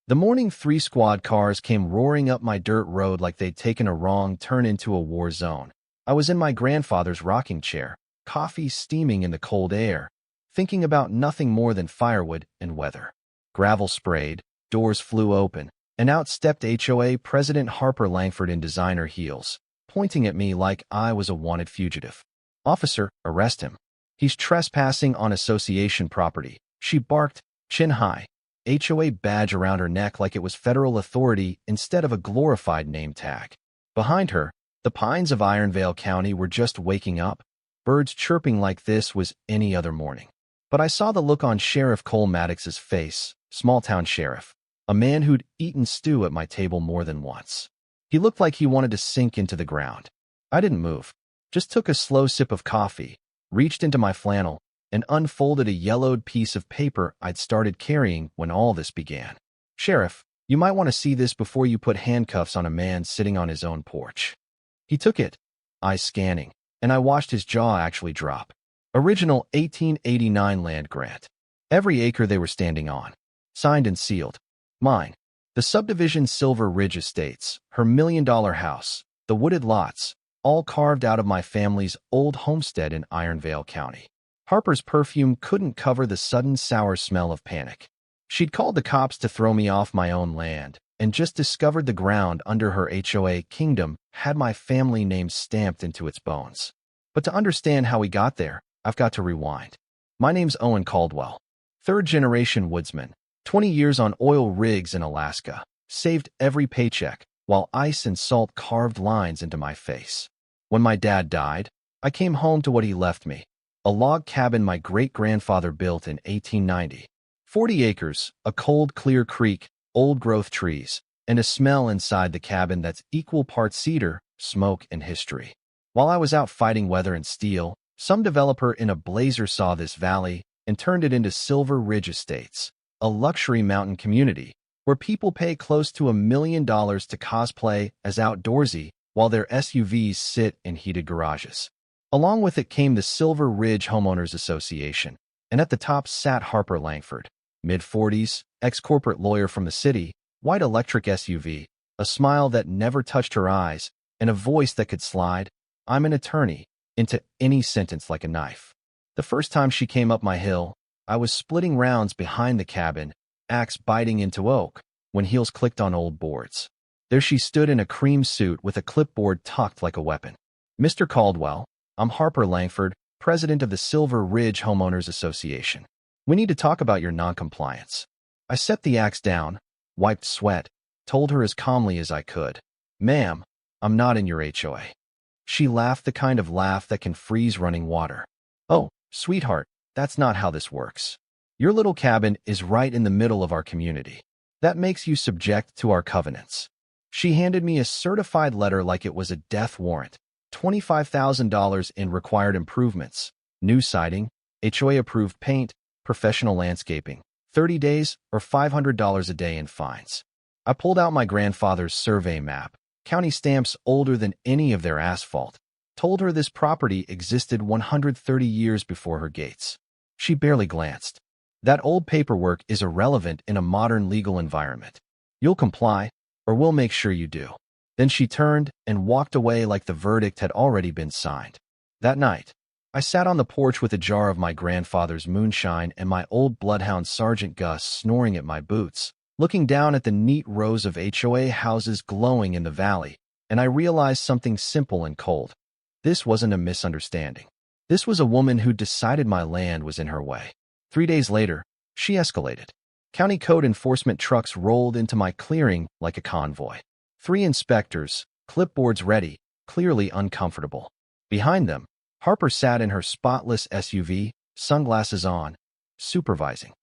The morning 3 squad cars came roaring up my dirt road like they'd taken a wrong turn into a war zone. I was in my grandfather's rocking chair, coffee steaming in the cold air, thinking about nothing more than firewood and weather. Gravel sprayed, doors flew open, and out stepped HOA President Harper Langford in designer heels, pointing at me like I was a wanted fugitive. "Officer, arrest him. He's trespassing on association property," she barked, chin high, HOA badge around her neck like it was federal authority instead of a glorified name tag. Behind her, the pines of Ironvale County were just waking up, birds chirping like this was any other morning. But I saw the look on Sheriff Cole Maddox's face, small-town sheriff, a man who'd eaten stew at my table more than once. He looked like he wanted to sink into the ground. I didn't move, just took a slow sip of coffee, reached into my flannel, and unfolded a yellowed piece of paper I'd started carrying when all this began. "Sheriff, you might want to see this before you put handcuffs on a man sitting on his own porch." He took it, eyes scanning, and I watched his jaw actually drop. Original 1889 land grant. Every acre they were standing on. Signed and sealed. Mine. The subdivision Silver Ridge Estates, her $1 million house, the wooded lots, all carved out of my family's old homestead in Ironvale County. Harper's perfume couldn't cover the sudden sour smell of panic. She'd called the cops to throw me off my own land, and just discovered the ground under her HOA kingdom had my family name stamped into its bones. But to understand how we got there, I've got to rewind. My name's Owen Caldwell. Third-generation woodsman, 20 years on oil rigs in Alaska, saved every paycheck, while ice and salt carved lines into my face. When my dad died, I came home to what he left me, a log cabin my great-grandfather built in 1890. 40 acres, a cold, clear creek, old-growth trees, and a smell inside the cabin that's equal parts cedar, smoke, and history. While I was out fighting weather and steel, some developer in a blazer saw this valley and turned it into Silver Ridge Estates, a luxury mountain community where people pay close to $1 million to cosplay as outdoorsy while their SUVs sit in heated garages. Along with it came the Silver Ridge Homeowners Association, and at the top sat Harper Langford, mid-40s, ex-corporate lawyer from the city, white electric SUV, a smile that never touched her eyes, and a voice that could slide, "I'm an attorney," into any sentence like a knife. The first time she came up my hill, I was splitting rounds behind the cabin, axe biting into oak, when heels clicked on old boards. There she stood in a cream suit with a clipboard tucked like a weapon. "Mr. Caldwell, I'm Harper Langford, president of the Silver Ridge Homeowners Association. We need to talk about your noncompliance." I set the axe down, wiped sweat, told her as calmly as I could, "Ma'am, I'm not in your HOA." She laughed the kind of laugh that can freeze running water. "Oh, sweetheart, that's not how this works. Your little cabin is right in the middle of our community. That makes you subject to our covenants." She handed me a certified letter like it was a death warrant, $25,000 in required improvements, new siding, HOA-approved paint, professional landscaping, 30 days or $500 a day in fines. I pulled out my grandfather's survey map, county stamps older than any of their asphalt, told her this property existed 130 years before her gates. She barely glanced. "That old paperwork is irrelevant in a modern legal environment. You'll comply, or we'll make sure you do." Then she turned and walked away like the verdict had already been signed. That night, I sat on the porch with a jar of my grandfather's moonshine and my old bloodhound Sergeant Gus snoring at my boots, looking down at the neat rows of HOA houses glowing in the valley, and I realized something simple and cold. This wasn't a misunderstanding. This was a woman who decided my land was in her way. 3 days later, she escalated. County code enforcement trucks rolled into my clearing like a convoy. 3 inspectors, clipboards ready, clearly uncomfortable. Behind them, Harper sat in her spotless SUV, sunglasses on, supervising.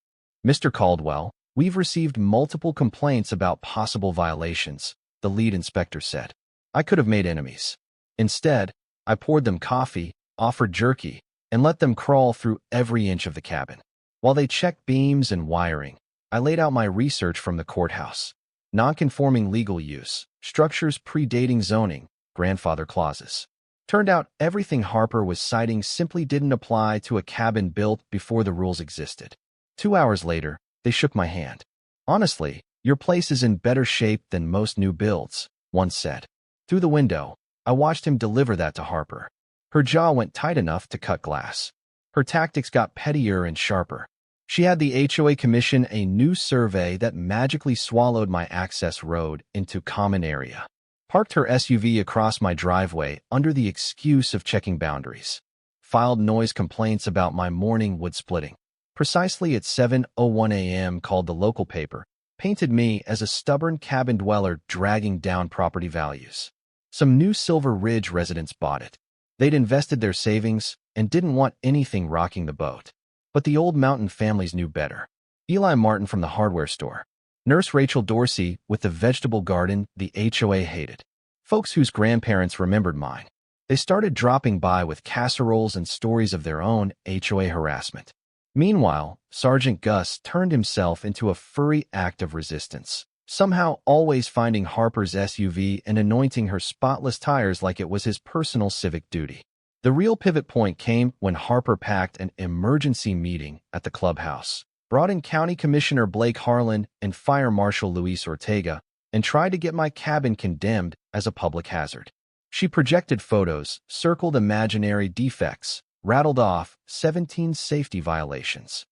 "Mr. Caldwell, we've received multiple complaints about possible violations," the lead inspector said. I could have made enemies. Instead, I poured them coffee, offered jerky, and let them crawl through every inch of the cabin. While they checked beams and wiring, I laid out my research from the courthouse. Non-conforming legal use, structures predating zoning, grandfather clauses. Turned out everything Harper was citing simply didn't apply to a cabin built before the rules existed. 2 hours later, they shook my hand. Honestly, Your place is in better shape than most new builds, one said. Through the window, I watched him deliver that to Harper. Her jaw went tight enough to cut glass. Her tactics got pettier and sharper. She had the HOA commission a new survey that magically swallowed my access road into common area. Parked her SUV across my driveway under the excuse of checking boundaries. Filed noise complaints about my morning wood splitting. Precisely at 7:01 a.m. called the local paper, painted me as a stubborn cabin dweller dragging down property values. Some new Silver Ridge residents bought it. They'd invested their savings and didn't want anything rocking the boat. But the old Mountain families knew better. Eli Martin from the hardware store. Nurse Rachel Dorsey with the vegetable garden the HOA hated. Folks whose grandparents remembered mine. They started dropping by with casseroles and stories of their own HOA harassment. Meanwhile, Sergeant Gus turned himself into a furry act of resistance, somehow always finding Harper's SUV and anointing her spotless tires like it was his personal civic duty. The real pivot point came when Harper packed an emergency meeting at the clubhouse, brought in County Commissioner Blake Harlan and Fire Marshal Luis Ortega, and tried to get my cabin condemned as a public hazard. She projected photos, circled imaginary defects, rattled off 17 safety violations.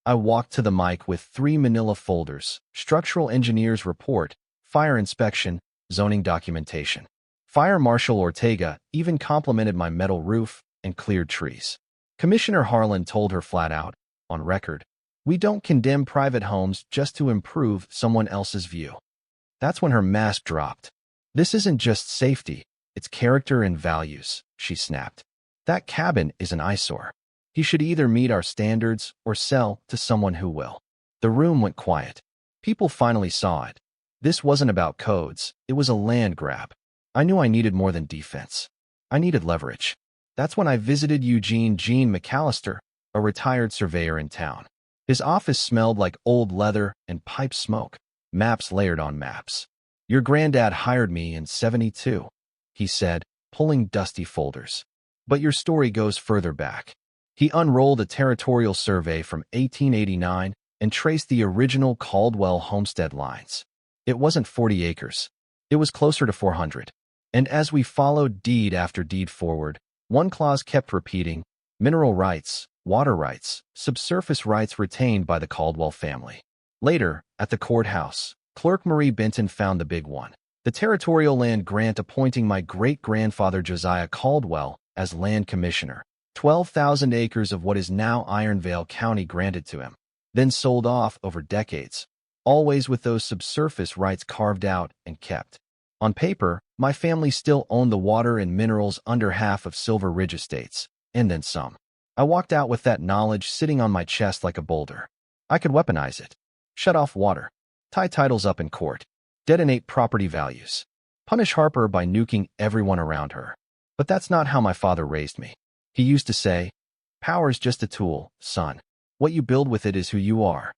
I walked to the mic with 3 manila folders, structural engineer's report, fire inspection, zoning documentation. Fire Marshal Ortega even complimented my metal roof and cleared trees. Commissioner Harlan told her flat out, on record, "We don't condemn private homes just to improve someone else's view." That's when her mask dropped. "This isn't just safety, it's character and values," she snapped. "That cabin is an eyesore. He should either meet our standards or sell to someone who will." The room went quiet. People finally saw it. This wasn't about codes, it was a land grab. I knew I needed more than defense. I needed leverage. That's when I visited Eugene Gene McAllister, a retired surveyor in town. His office smelled like old leather and pipe smoke, maps layered on maps. "Your granddad hired me in '72, he said, pulling dusty folders. "But your story goes further back." He unrolled a territorial survey from 1889 and traced the original Caldwell homestead lines. It wasn't 40 acres. It was closer to 400. And as we followed deed after deed forward, one clause kept repeating: mineral rights, water rights, subsurface rights retained by the Caldwell family. Later, at the courthouse, Clerk Marie Benton found the big one: the territorial land grant appointing my great-grandfather Josiah Caldwell as land commissioner. 12,000 acres of what is now Iron Vale County granted to him, then sold off over decades, always with those subsurface rights carved out and kept. On paper, my family still owned the water and minerals under half of Silver Ridge estates, and then some. I walked out with that knowledge sitting on my chest like a boulder. I could weaponize it. Shut off water. Tie titles up in court. Detonate property values. Punish Harper by nuking everyone around her. But that's not how my father raised me. He used to say, "Power's just a tool, son. What you build with it is who you are."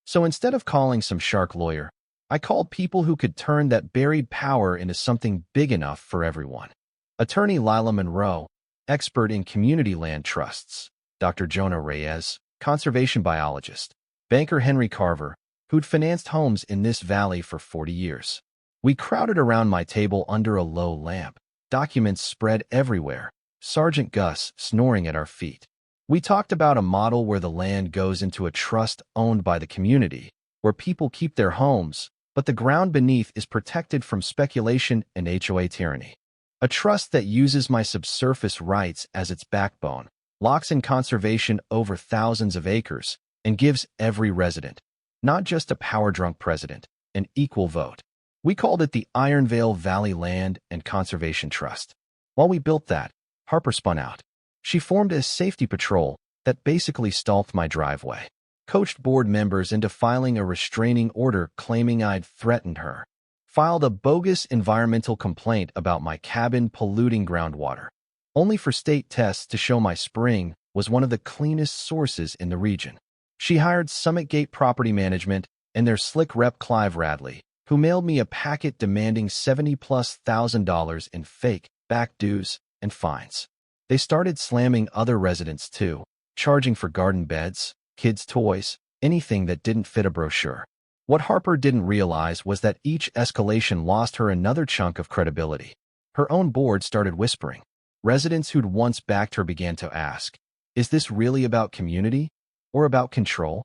So instead of calling some shark lawyer, I called people who could turn that buried power into something big enough for everyone. Attorney Lila Monroe, expert in community land trusts; Dr. Jonah Reyes, conservation biologist; banker Henry Carver, who'd financed homes in this valley for 40 years. We crowded around my table under a low lamp, documents spread everywhere, Sergeant Gus snoring at our feet. We talked about a model where the land goes into a trust owned by the community, where people keep their homes, but the ground beneath is protected from speculation and HOA tyranny. A trust that uses my subsurface rights as its backbone, locks in conservation over thousands of acres, and gives every resident, not just a power-drunk president, an equal vote. We called it the Iron Vale Valley Land and Conservation Trust. While we built that, Harper spun out. She formed a safety patrol that basically stalked my driveway, coached board members into filing a restraining order claiming I'd threatened her, filed a bogus environmental complaint about my cabin polluting groundwater, only for state tests to show my spring was one of the cleanest sources in the region. She hired Summit Gate Property Management and their slick rep Clive Radley, who mailed me a packet demanding $70,000+ in fake back dues and fines. They started slamming other residents too, charging for garden beds, kids' toys, anything that didn't fit a brochure. What Harper didn't realize was that each escalation lost her another chunk of credibility. Her own board started whispering. Residents who'd once backed her began to ask, is this really about community or about control?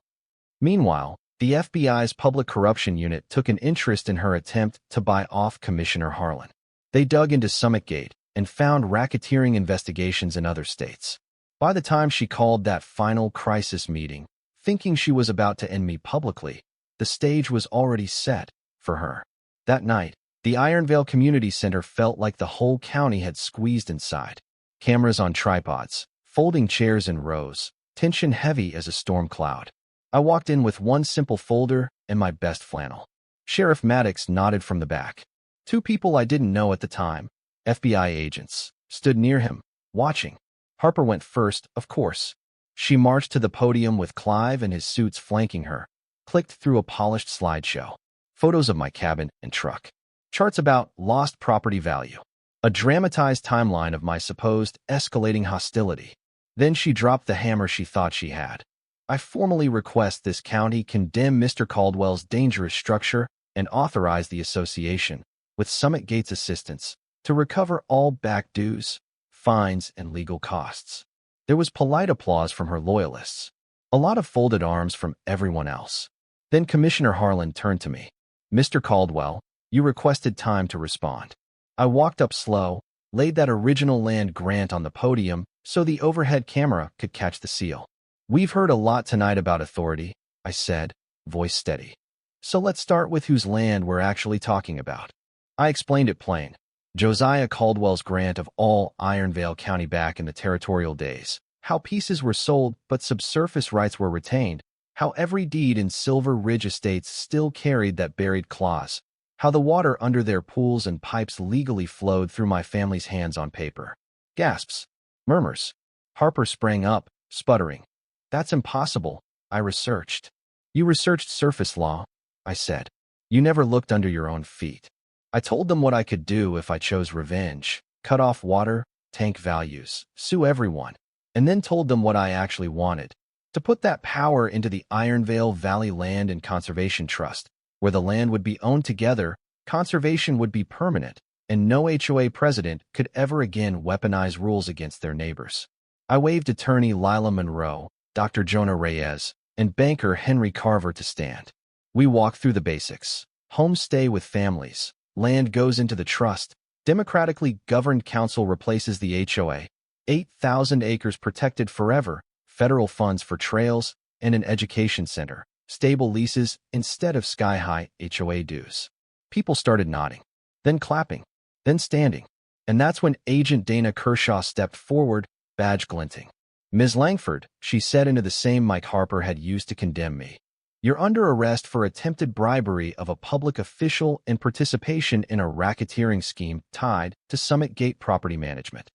Meanwhile, the FBI's Public Corruption Unit took an interest in her attempt to buy off Commissioner Harlan. They dug into Summitgate and found racketeering investigations in other states. By the time she called that final crisis meeting, thinking she was about to end me publicly, the stage was already set for her. That night, the Ironvale Community Center felt like the whole county had squeezed inside. Cameras on tripods, folding chairs in rows, tension heavy as a storm cloud. I walked in with one simple folder and my best flannel. Sheriff Maddox nodded from the back. Two people I didn't know at the time, FBI agents, stood near him, watching. Harper went first, of course. She marched to the podium with Clive and his suits flanking her, clicked through a polished slideshow. Photos of my cabin and truck. Charts about lost property value. A dramatized timeline of my supposed escalating hostility. Then she dropped the hammer she thought she had. I formally request this county condemn Mr. Caldwell's dangerous structure and authorize the association, with Summitgate's assistance, to recover all back dues, fines, and legal costs. There was polite applause from her loyalists. A lot of folded arms from everyone else. Then Commissioner Harlan turned to me. Mr. Caldwell, you requested time to respond. I walked up slow, laid that original land grant on the podium so the overhead camera could catch the seal. We've heard a lot tonight about authority, I said, voice steady. So let's start with whose land we're actually talking about. I explained it plain. Josiah Caldwell's grant of all Ironvale County back in the territorial days. How pieces were sold but subsurface rights were retained. How every deed in Silver Ridge Estates still carried that buried clause. How the water under their pools and pipes legally flowed through my family's hands on paper. Gasps. Murmurs. Harper sprang up, sputtering. That's impossible, I researched. You researched surface law, I said. You never looked under your own feet. I told them what I could do if I chose revenge, cut off water, tank values, sue everyone, and then told them what I actually wanted, to put that power into the Ironvale Valley Land and Conservation Trust, where the land would be owned together, conservation would be permanent, and no HOA president could ever again weaponize rules against their neighbors. I waved attorney Lila Monroe, Dr. Jonah Reyes, and banker Henry Carver to stand. We walked through the basics. Homes stay with families. Land goes into the trust. Democratically governed council replaces the HOA. 8,000 acres protected forever. Federal funds for trails and an education center. Stable leases instead of sky-high HOA dues. People started nodding, then clapping, then standing. And that's when Agent Dana Kershaw stepped forward, badge glinting. Ms. Langford, she said into the same mic Harper had used to condemn me. You're under arrest for attempted bribery of a public official and participation in a racketeering scheme tied to Summitgate Property Management.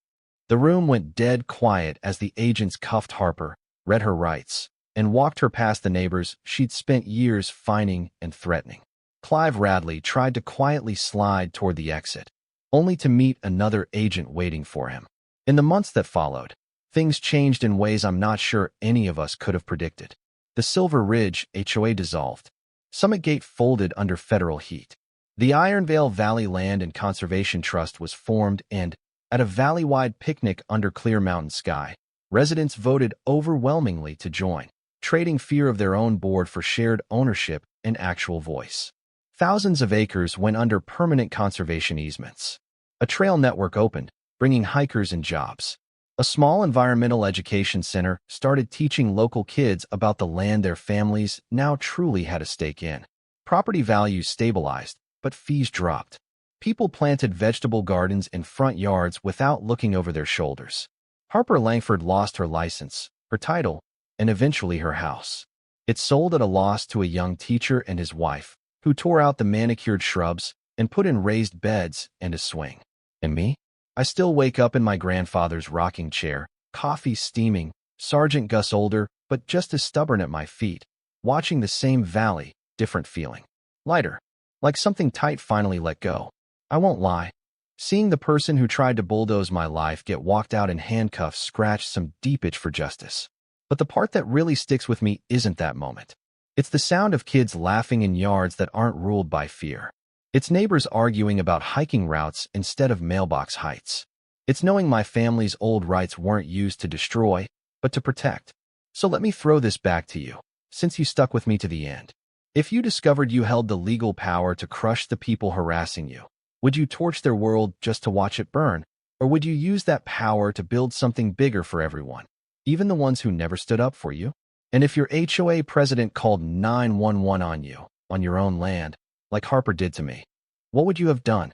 The room went dead quiet as the agents cuffed Harper, read her rights, and walked her past the neighbors she'd spent years fining and threatening. Clive Radley tried to quietly slide toward the exit, only to meet another agent waiting for him. In the months that followed, things changed in ways I'm not sure any of us could have predicted. The Silver Ridge HOA dissolved. Summitgate folded under federal heat. The Ironvale Valley Land and Conservation Trust was formed and, at a valley-wide picnic under clear mountain sky, residents voted overwhelmingly to join, trading fear of their own board for shared ownership and actual voice. Thousands of acres went under permanent conservation easements. A trail network opened, bringing hikers and jobs. A small environmental education center started teaching local kids about the land their families now truly had a stake in. Property values stabilized, but fees dropped. People planted vegetable gardens in front yards without looking over their shoulders. Harper Langford lost her license, her title, and eventually her house. It sold at a loss to a young teacher and his wife, who tore out the manicured shrubs and put in raised beds and a swing. And me? I still wake up in my grandfather's rocking chair, coffee steaming, Sergeant Gus older, but just as stubborn at my feet, watching the same valley, different feeling. Lighter. Like something tight finally let go. I won't lie. Seeing the person who tried to bulldoze my life get walked out in handcuffs scratched some deep itch for justice. But the part that really sticks with me isn't that moment. It's the sound of kids laughing in yards that aren't ruled by fear. It's neighbors arguing about hiking routes instead of mailbox heights. It's knowing my family's old rights weren't used to destroy, but to protect. So let me throw this back to you, since you stuck with me to the end. If you discovered you held the legal power to crush the people harassing you, would you torch their world just to watch it burn? Or would you use that power to build something bigger for everyone, even the ones who never stood up for you? And if your HOA president called 911 on you, on your own land, like Harper did to me, what would you have done?